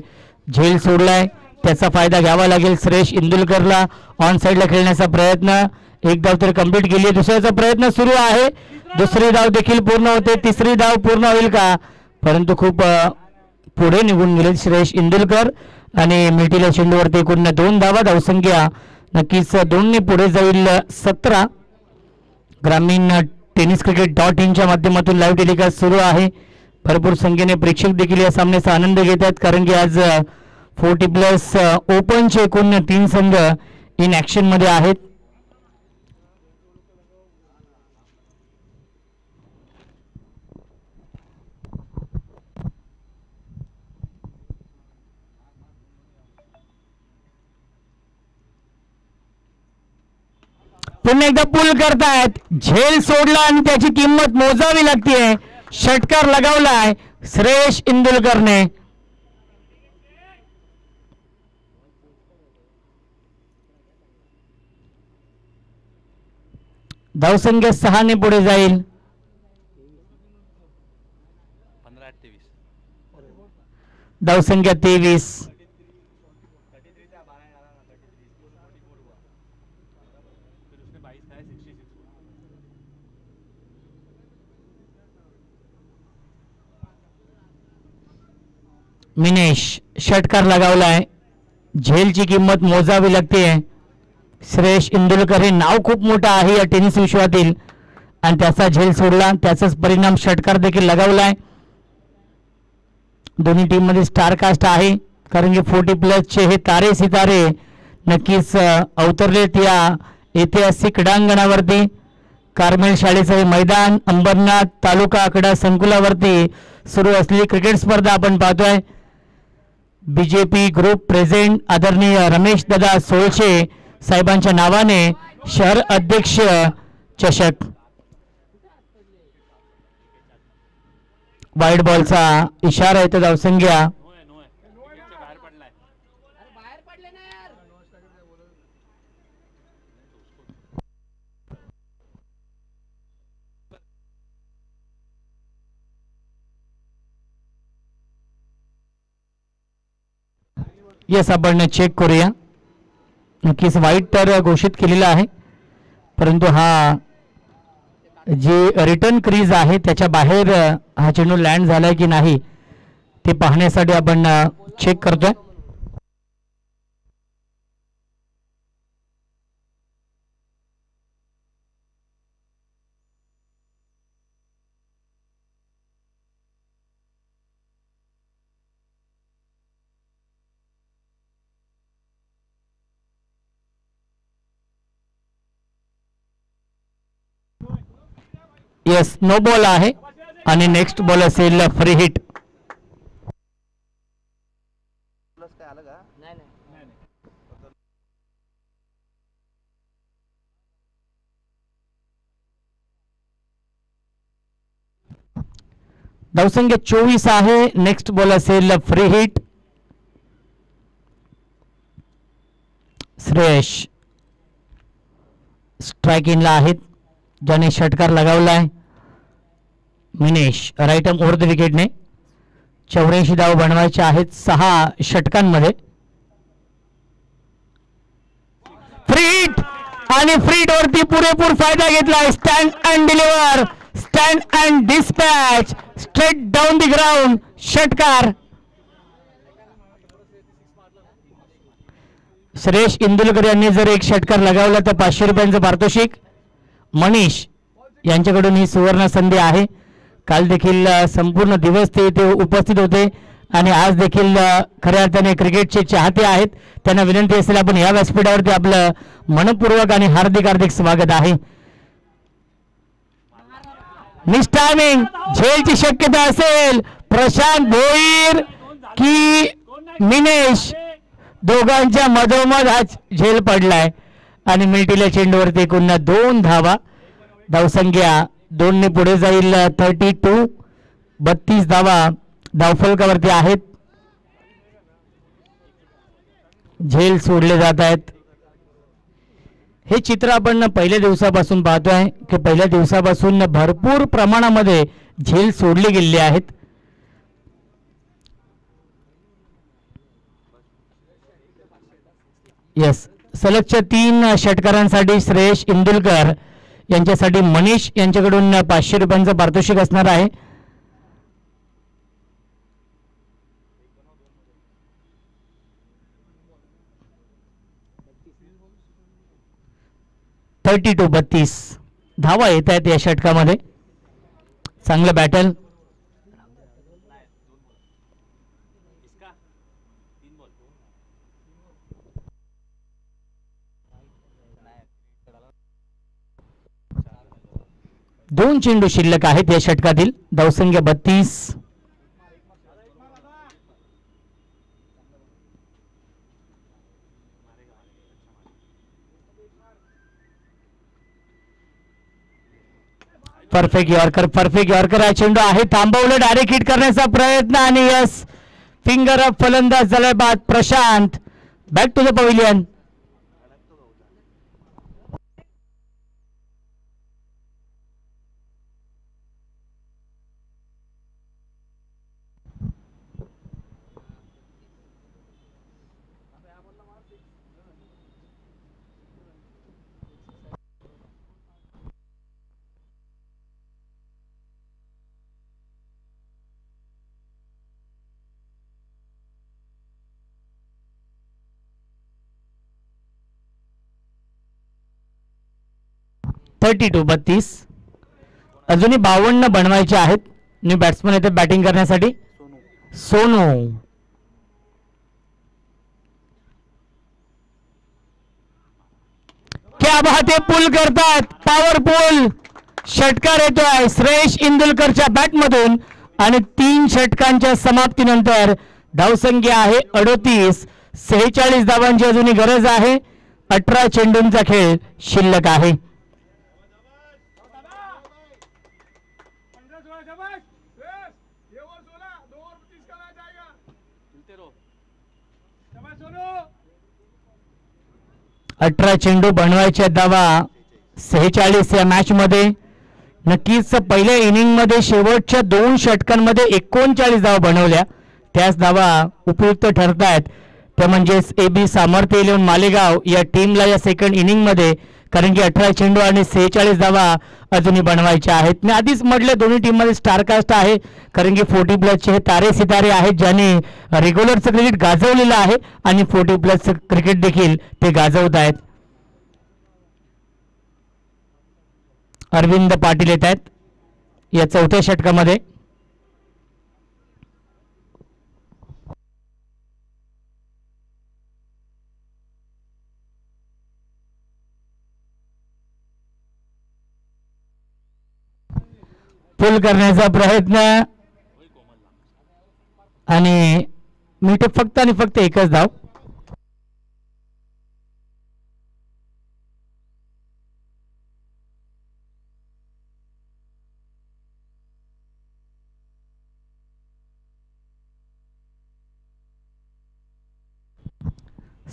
झेल सोडलाय, त्याचा फायदा घ्यावा लागेल श्रेयश इंदुलकरला. ऑन साइडला खेळण्याचा प्रयत्न, 1 धाव तर कंप्लीट केली. दुसऱ्याचा प्रयत्न सुरू आहे, दुसरी धाव देखील पूर्ण होते. तिसरी धाव पूर्ण होईल का, परंतु खूप पुढे निघून गेले श्रेयश इंदुलकर आणि मिळतील चेंडूवरती एकूण 2 धावा. धावसंख्या नक्कीच 2 ने पुढे जाईल 17. ग्रामीण टेनिस क्रिकेट .in च्या माध्यमातून लाईव्ह टेलिकास्ट सुरू आहे. भरपूर संख्येने प्रेक्षक देखील या सामन्याचा आनंद घेत आहेत, कारण की आज 40+ ओपनचे एकूण 3 संघ इन ऍक्शन मध्ये आहेत. पुन्हा एकदा पूल करतायत. झेल सोडला आणि त्याची किंमत मोजावी लागते. षटकार लगावलाय श्रेयश इंदुलकरने. धावसंख्या 6 ने पुढे जाईल. धावसंख्या 23. मिनेश षटकार लगावलाय. झेलची किंमत मोजावी लागते. श्रेयश इंदुलकर हे नाव खूप मोठं आहे या टेनिस विश्वातील आणि त्याचा झेल सोडला, त्याचाच परिणाम षटकार देखील लगावलाय. दोन्ही टीम मध्ये स्टार कास्ट आहे, कारण की 40+ चे हे तारे सितारे नक्कीच अवतरलेत या ऐतिहासिक क्रीडांगणावरती. कार्मेल शाळेचं हे मैदान अंबरनाथ तालुका क्रीडा संकुलावरती सुरू असलेली क्रिकेट स्पर्धा आपण पाहतोय. बीजेपी ग्रुप प्रेझेंट आदरणीय रमेश दादा सोळशे साहेबांच्या नावाने शहर अध्यक्ष चषक. वाईट बॉलचा इशारा येतो धावसंख्या येस आपण चेक करूया नक्कीच वाईट तर घोषित केलेला आहे परंतु हा जे रिटर्न क्रीज आहे त्याच्या बाहेर हा चेंडू लँड झालाय की नाही ते पाहण्यासाठी आपण चेक करतोय येस नो बॉल आहे आणि नेक्स्ट बॉल असेल फ्री हिट धावसंख्या 24 आहे नेक्स्ट बॉल असेल फ्री हिट श्रेयश स्ट्राइक इनला आहेत ज्याने षटकार लगावलाय Minesh right arm over the विकेटने 84 धाव बनवायचे आहेत 6 षटकांमध्ये फ्री हिट आणि फ्री हिट वरती पुरेपूर फायदा घेतलाय stand and deliver stand and dispatch straight down the ground षटकार श्रेयश इंदुलकर यांनी जर एक षटकार लगावला तर 500 रुपयांचं पारितोषिक मनीष यांच्याकडून ही सुवर्ण संधी आहे काल देखील संपूर्ण दिवस ते उपस्थित होते आणि आज देखील खऱ्या अर्थाने क्रिकेटचे चाहते आहेत त्यांना विनंती असेल आपण या व्यासपीठावरती आपलं मनपूर्वक आणि हार्दिक स्वागत आहे मिस टायमिंग झेलची शक्यता असेल प्रशांत भोईर की मिनेश दोघांच्या मधोमध हा झेल पडलाय आणि मिल्टीला चेंडूवरती पुन्हा 2 धावा धावसंख्या 2 ने पुढे जाईल 32 32 धावा धावफलकावरती आहेत झेल सोडले जात आहेत हे चित्र आपण पहिल्या दिवसापासून पाहतोय की पहिल्या दिवसापासून भरपूर प्रमाणामध्ये झेल सोडले गेलेले आहेत यस सलगच्या 3 षटकारांसाठी श्रेयश इंदुलकर यांच्यासाठी मनीष यांच्याकडून 500 रुपयांचं पारितोषिक असणार आहे 32 धावा येत आहेत या षटकामध्ये चांगलं बॅटल दोन चेंडू शिल्लक आहेत या षटकातील धावसंख्या 32 परफेक्ट यॉर्कर हा चेंडू आहे थांबवलं डायरेक्ट हिट करण्याचा प्रयत्न आणि यस फिंगर अप फलंदाज झालाय बाद Prashant back to the pavilion (32) अजूनही 52 बनवायचे आहेत न्यू बॅट्समन येथे बॅटिंग करण्यासाठी सोनू क्या बात है पुल करतात पॉवरफुल षटकार येतोय श्रेयश इंदुलकरच्या बॅटमधून आणि 3 षटकांच्या समाप्तीनंतर धावसंख्या आहे 38 46 धावांची अजूनही गरज आहे 18 चेंडूंचा खेळ शिल्लक आहे 18 चेंडू बनवायच्या धावा 46 या मॅच मध्ये. नक्कीच पहिल्या इनिंग मध्ये शेवटच्या 2 षटकांमध्ये 39 धावा बनवल्या. त्याच धावा उपयुक्त ठरतायत. त्या म्हणजेच AB सामर्थ्य इलेव्हन मालेगाव या टीमला या सेकंड इनिंग मध्ये, कारण की 18 चेंडू आणि 46 धावा अजूनही बनवायच्या आहेत. मी आधीच म्हटलं दोन्ही टीम मध्ये स्टारकास्ट आहे, कारण की 40+ हे तारे सितारे आहेत ज्यांनी रेग्युलरचं क्रिकेट गाजवलेलं आहे आणि 40+ क्रिकेट देखील ते गाजवत आहेत. अरविंद पाटील येत आहेत या चौथ्या षटकामध्ये. पुल करण्याचा प्रयत्न आणि मिळते फक्त आणि फक्त एकच धाव.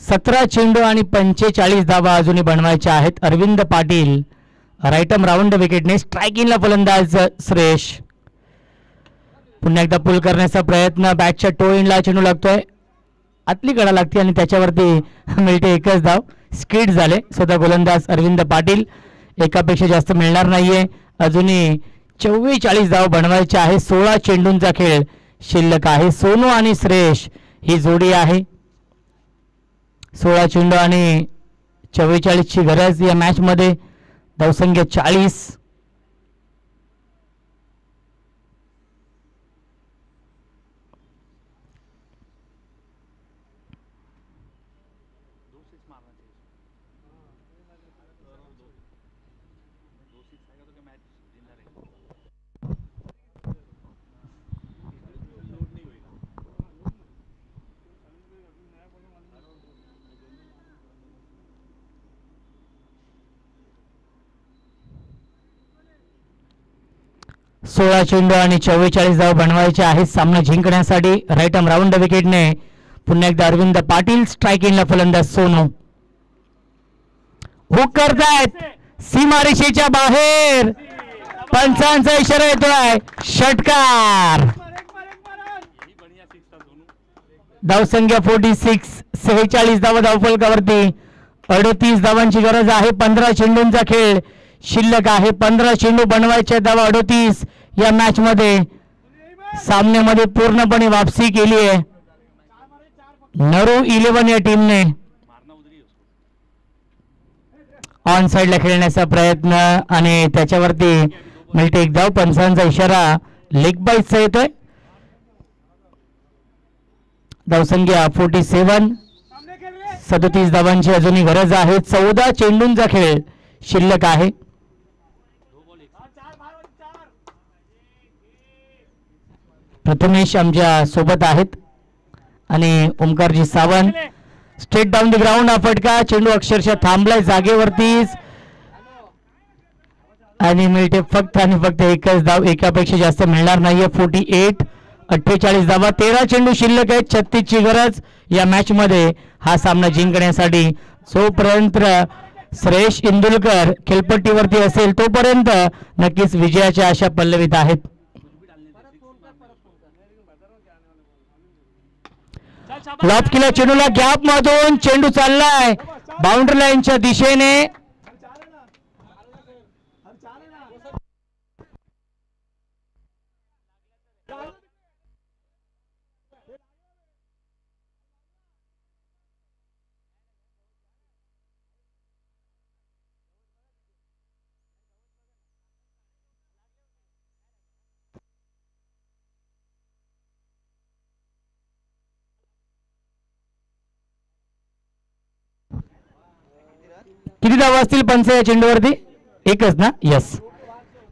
सतरा चेंडू आणि 45 धावा अजूनही बनवायच्या आहेत. Arvind Patil right arm round विकेटने. स्ट्रायकिंगला फलंदाज सुरेश. पुन्हा एकदा पुल करण्याचा प्रयत्न. बॅटच्या टो एंडला चेंडू लागतोय, आतली कडा लागते आणि त्याच्यावरती मिळते एकच धाव. स्किड झाले स्वतः गोलंदाज अरविंद पाटील. एकापेक्षा जास्त मिळणार नाहीये. अजूनही 44 धाव बनवायचे आहे. 16 चेंडूंचा खेळ शिल्लक आहे. सोनू आणि सुरेश ही जोडी आहे. 16 चेंडू आणि 44ची गरज या मॅच मध्ये. धावसंख्या 40. सोळा चेंडू आणि 44 धाव बनवायचे आहेत सामना जिंकण्यासाठी. राईट आर्म राऊंड विकेटने पुन्हा एकदा अरविंद पाटील. स्ट्रायकिंगला फलंदाज सोनू. हुक करतायत सीमारेषेच्या बाहेर. पंचांचा इशारा येतोय. षटकार. धावसंख्या 46. 46 धावा धावफलकावरती. 38 धावांची गरज आहे. 15 चेंडूंचा खेळ शिल्लक आहे. 15 चेंडू बनवायचे धावा 38 या मॅच मध्ये. सामन्यामध्ये पूर्णपणे वापसी केली आहे नरू 11 या टीमने. ऑन साइडला खेळण्याचा प्रयत्न आणि त्याच्यावरती मिळते एक धाव. पंचांचा इशारा लेग बाईसचा येतोय. धावसंख्या 47. 37 धावांची अजूनही गरज आहे. 14 चेंडूंचा खेळ शिल्लक आहे. प्रथमेश आमच्या सोबत आहेत आणि Omkarji Sawant. Straight down the ground हा फटका. चेंडू अक्षरशः थांबलाय जागेवरतीच आणि मिळते फक्त आणि फक्त एकच धाव. एकापेक्षा जास्त मिळणार नाहीये. 48. 48 धावा. 13 चेंडू शिल्लक आहेत. 36 ची गरज या मॅच मध्ये हा सामना जिंकण्यासाठी. जोपर्यंत सुरेश इंदुलकर खेळपट्टीवरती असेल तोपर्यंत नक्कीच विजयाच्या आशा पल्लवित आहेत. लॉब केला चेंडूला गॅप मधून. चेंडू चाललाय बाउंड्री लाईनच्या दिशेने. किती धावा असतील पंच या चेंडूवरती? एकच ना? यस.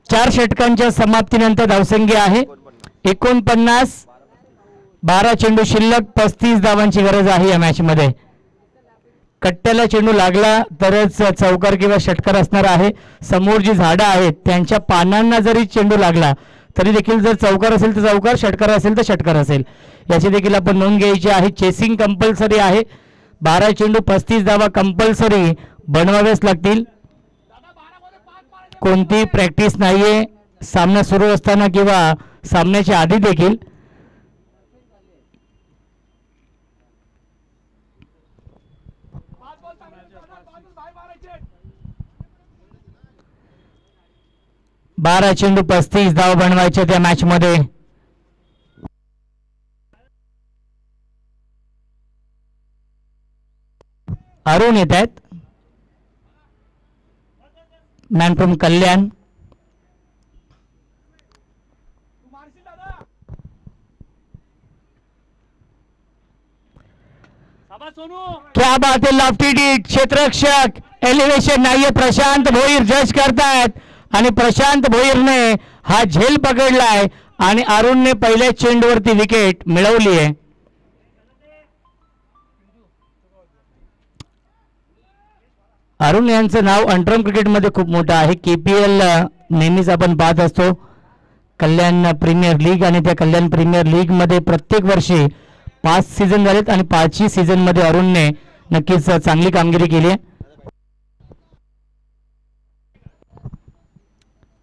4 षटकांच्या समाप्तीनंतर धावसंख्या आहे 49. 12 चेंडू शिल्लक. 35 धावांची गरज आहे या मॅच मध्ये. कट्ट्याला चेंडू लागला तरच चौकार किंवा षटकार असणार आहे. समोर जी झाडं आहेत त्यांच्या पानांना जरी चेंडू लागला तरी देखील जर चौकार असेल तर चौकार, षटकार असेल तर षटकार असेल, याची देखील आपण नोंद घ्यायची आहे. चेसिंग कंपल्सरी आहे. 12 चेंडू 35 धावा कंपल्सरी बनवाव्याच लागतील. कोणती प्रॅक्टिस नाहीये सामना सुरू असताना किंवा सामन्याच्या आधी देखील. बारा चेंडू 35 धाव बनवायचे त्या मॅच मध्ये. अरुण येत आहेत, मॅन फ्रॉम कल्याण. क्या बात है, लॉफ्टी डीट, क्षेत्ररक्षक, एलिव्हेशन नाहीये. प्रशांत भोईर जज करतायत आणि प्रशांत भोईरने हा झेल पकडलाय आणि अरुणने पहिल्या चेंडूवरती विकेट मिळवली आहे. अरुण यांचं नाव अंडरम क्रिकेटमध्ये खूप मोठं आहे. KPL नेहमीच आपण पाहत असतो, कल्याण प्रीमियर लीग, आणि त्या कल्याण प्रीमियर लीग मध्ये प्रत्येक वर्षी 5 सीझन झालेत आणि 5ही सीझन मध्ये अरुणने नक्कीच चांगली कामगिरी केली आहे.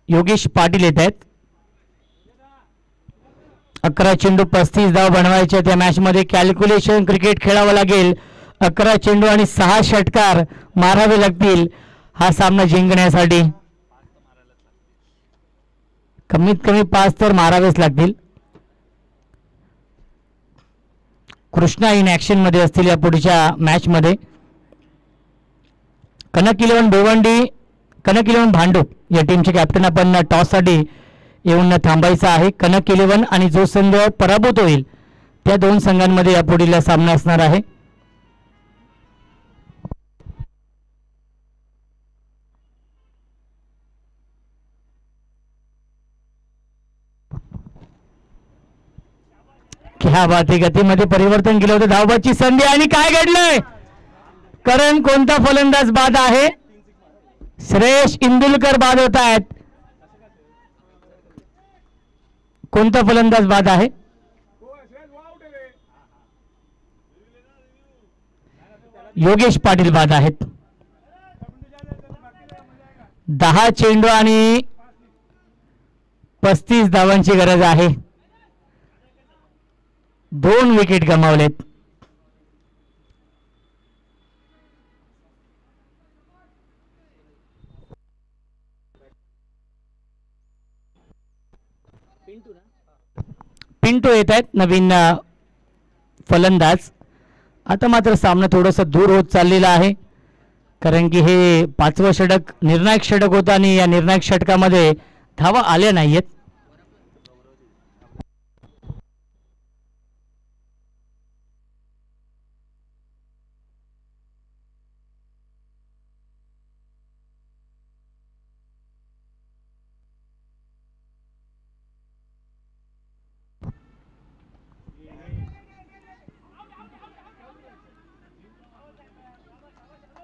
योगेश पाटील येत आहेत. 11 चेंडू 35 धाव बनवायचे त्या मॅच मध्ये. कॅल्क्युलेशन क्रिकेट खेळावं लागेल. 11 चेंडू आणि 6 षटकार मारावे लागतील हा सामना जिंकण्यासाठी. कमीत कमी 5 तर मारावेच लागतील. कृष्णा इन ऍक्शन मध्ये असतील या पुढच्या मॅच मध्ये. कनक 11 भिवंडी, कनक 11 भांडूप या टीमचे कॅप्टन आपण टॉस साठी येऊन थांबायचं आहे. कनक 11 आणि जो संघ पराभूत होईल त्या 2 संघांमध्ये या पुढील सामना असणार आहे. क्या बात आहे, गतीमध्ये परिवर्तन केलं होतं. धावबाची संधी आणि काय घडलंय, करण कोणता फलंदाज बाद आहे. श्रेयश इंदुलकर बाद होत आहेत. कोणता फलंदाज बाद आहे. योगेश पाटील बाद आहेत. 10 चेंडू आणि 35 धावांची गरज आहे. 2 विकेट गमावलेत. पिंटू येत आहेत नवीन फलंदाज. आता मात्र सामना थोडासा दूर होत चाललेला आहे, कारण की हे 5वं षटक निर्णायक षटक होतं आणि या निर्णायक षटकामध्ये धावा आल्या नाहीयेत.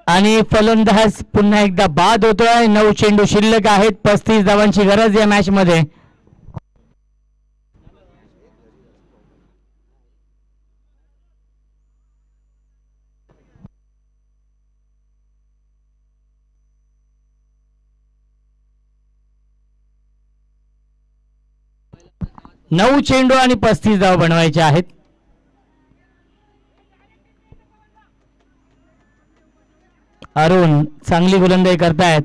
आणि फलंदाज पुन्हा एकदा बाद होतोय. 9 चेंडू शिल्लक आहेत. 35 धावांची गरज या मॅच मध्ये. नऊ चेंडू आणि 35 धावा बनवायचे आहेत. अरुण चांगली गोलंदाजी करतायत.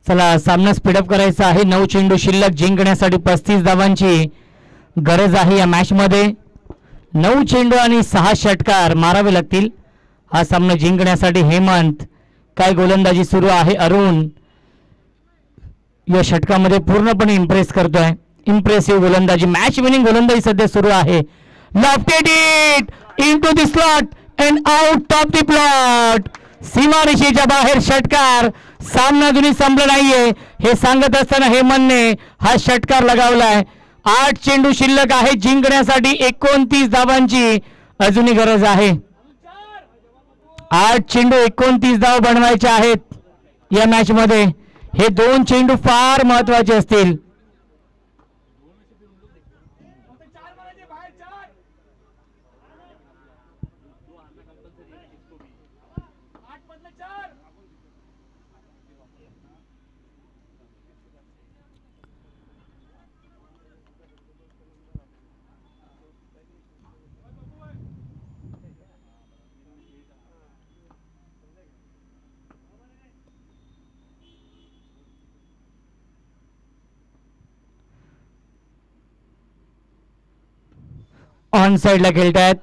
चला सामना स्पीडअप करायचा आहे. 9 चेंडू शिल्लक, जिंकण्यासाठी 35 धावांची गरज आहे या मॅच मध्ये. 9 चेंडू आणि 6 षटकार मारावे लागतील हा सामना जिंकण्यासाठी. हेमंत काय गोलंदाजी सुरू आहे. अरुण या षटकामध्ये पूर्णपणे इम्प्रेस करतोय. इम्प्रेसिव्ह गोलंदाजी, मॅच विनिंग गोलंदाजी सध्या सुरू आहे. Lofted it into the slot and out of the plot. सीमारेषेच्या बाहेर षटकार. सामना अजूनही संपला नाहीये हे सांगत असताना हे म्हणणे हा षटकार लगावलाय. 8 चेंडू शिल्लक आहे. जिंकण्यासाठी 29 धावांची अजूनही गरज आहे. 8 चेंडू 29 धाव बनवायचे आहेत या मॅच मध्ये. हे 2 चेंडू फार महत्वाचे असतील. ऑन साइडला खेळतायत.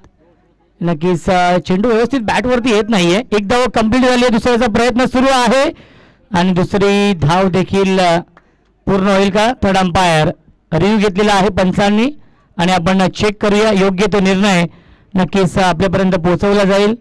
नक्कीच चेंडू व्यवस्थित बॅटवरती येत नाहीये. एक धाव कंप्लीट झाली आहे. दुसऱ्याचा प्रयत्न सुरू आहे आणि दुसरी धाव देखील पूर्ण होईल का. थर्ड अंपायर रिव्ह्यू घेतलेला आहे पंचांनी आणि आपण चेक करूया. योग्य तो निर्णय नक्कीच आपल्यापर्यंत पोहोचवला जाईल.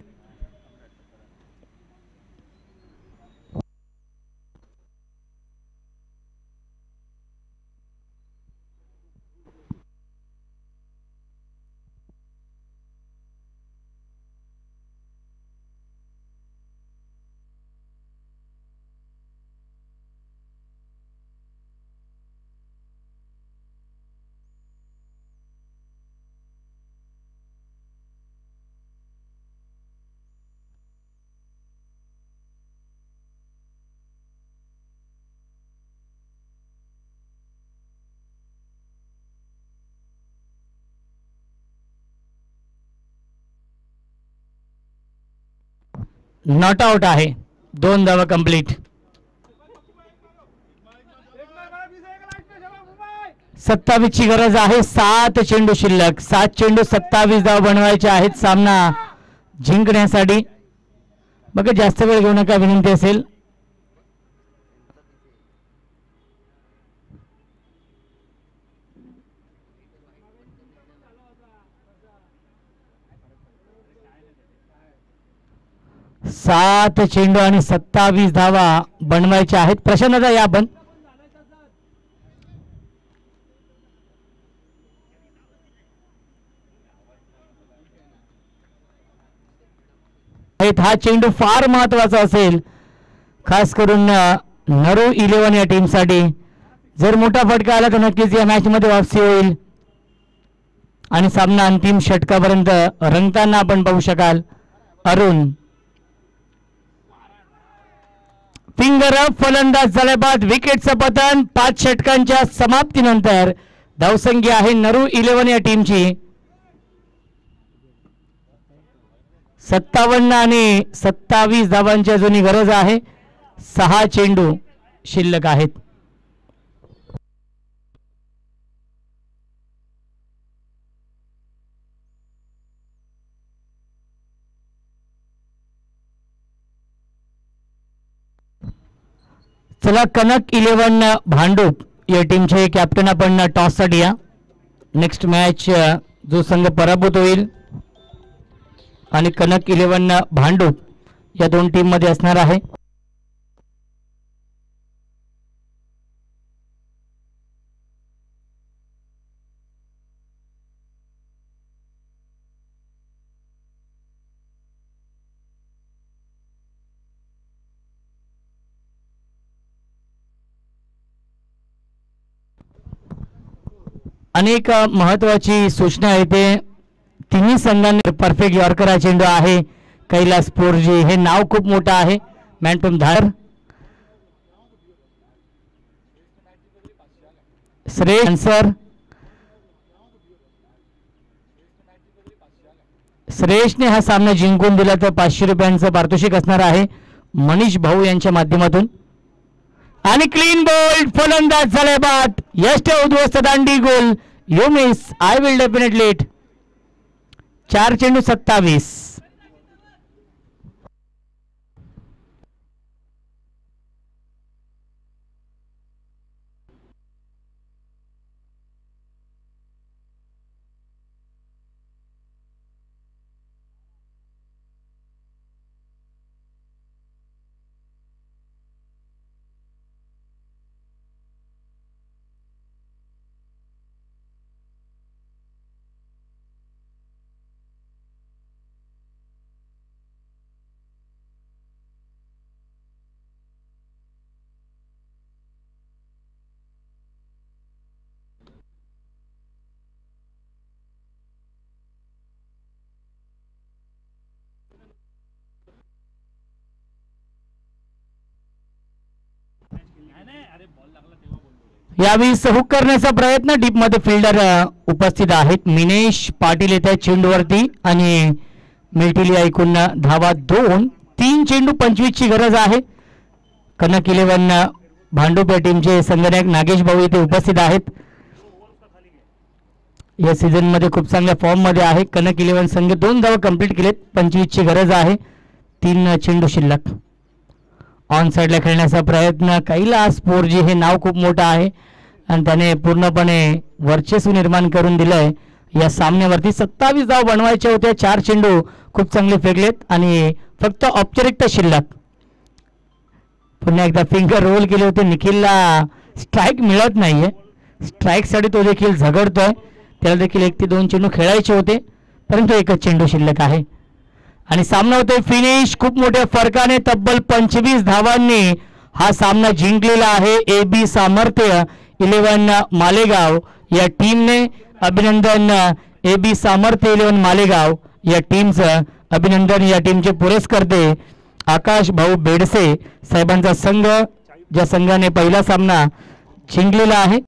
नॉट आउट आहे. 2 धावा कंप्लीट. 27 ची गरज आहे. 7 चेंडू शिल्लक. 7 चेंडू 27 धाव बनवायचे आहेत सामना जिंकण्यासाठी. बघा जास्त वेळ घेऊ नका विनंती असेल. सात चेंडू आणि 27 धावा बनवायच्या आहेत. प्रशांत दादा या आपण. हा चेंडू फार महत्वाचा असेल खास करून नरू 11 या टीमसाठी. जर मोठा फटका आला तर नक्कीच या मॅच मध्ये वापसी होईल आणि सामना अंतिम षटकापर्यंत रंगताना आपण पाहू शकाल. अरुण फिंगर अप फलंदाज झाल्या बाद. विकेटचं पतन. 5 षटकांच्या समाप्तीनंतर धावसंख्या आहे नरू 11 या टीमची 57 आणि 27 धावांची अजूनही गरज आहे. 6 चेंडू शिल्लक आहेत. चला कनक 11 भांडूप या टीमचे कॅप्टन आपण टॉससाठी या. नेक्स्ट मॅच जो संघ पराभूत होईल आणि कनक 11 भांडूप या 2 टीम मध्ये असणार आहे. अनेक महत्वाची सूचना येते. तिन्ही संघांनी परफेक्ट यॉर्कर हा चेंडू आहे. कैलास पोरजी हे नाव खूप मोठं आहे. मॅन फ्रॉम धार. श्रेयसने हा सामना जिंकून दिला तर 500 रुपयांचं पारितोषिक असणार आहे मनीष भाऊ यांच्या माध्यमातून. आणि क्लीन बोल्ड फलंदाज झाले बाद. यष्ट उद्ध्वस्त दांडी गोल. You miss I will definitely it. 4 चेंडू 27. यावेळी हुक करण्याचा प्रयत्न डीप मध्ये फिल्डर उपस्थित आहेत. मिनेश पाटील येत आहेत चेंडूवरती आणि मिळतील ऐकून धावा 2-3 चेंडू 25 ची गरज आहे. कनक 11 भांडूप या टीमचे संघनायक नागेश भाऊ इथे उपस्थित आहेत. या सीझन मध्ये खूप चांगल्या फॉर्म मध्ये आहे. कनक 11 संघ 2 धावा कंप्लीट केलेत. 25 ची गरज आहे. 3 चेंडू शिल्लक. ऑन साइडला खेळण्याचा प्रयत्न. कैलास पोरजी हे नाव खूप मोठं आहे आणि त्याने पूर्णपणे वर्चस्व निर्माण करून दिलंय या सामन्यावरती. 27 धाव बनवायचे होते. 4 चेंडू खूप चांगले फेकलेत आणि फक्त औपचारिकता शिल्लक. पुन्हा एकदा फिंगर रोल केले होते. निखिलला स्ट्राईक मिळत नाहीये. स्ट्राईक साठी तो देखील झगडतोय. त्याला देखील 1 ते 2 चेंडू खेळायचे होते परंतु एकच चेंडू शिल्लक आहे आणि सामना होतोय फिनिश. खूप मोठ्या फरकाने तब्बल 25 धावांनी हा सामना जिंकलेला आहे AB सामर्थ्य 11 मालेगाव या टीमने. अभिनंदन AB सामर्थ्य 11 मालेगाव या टीमचं अभिनंदन. या टीमचे पुरस्कर्ते आकाश भाऊ बेडसे साहेबांचा संघ, ज्या संघाने पहिला सामना जिंकलेला आहे.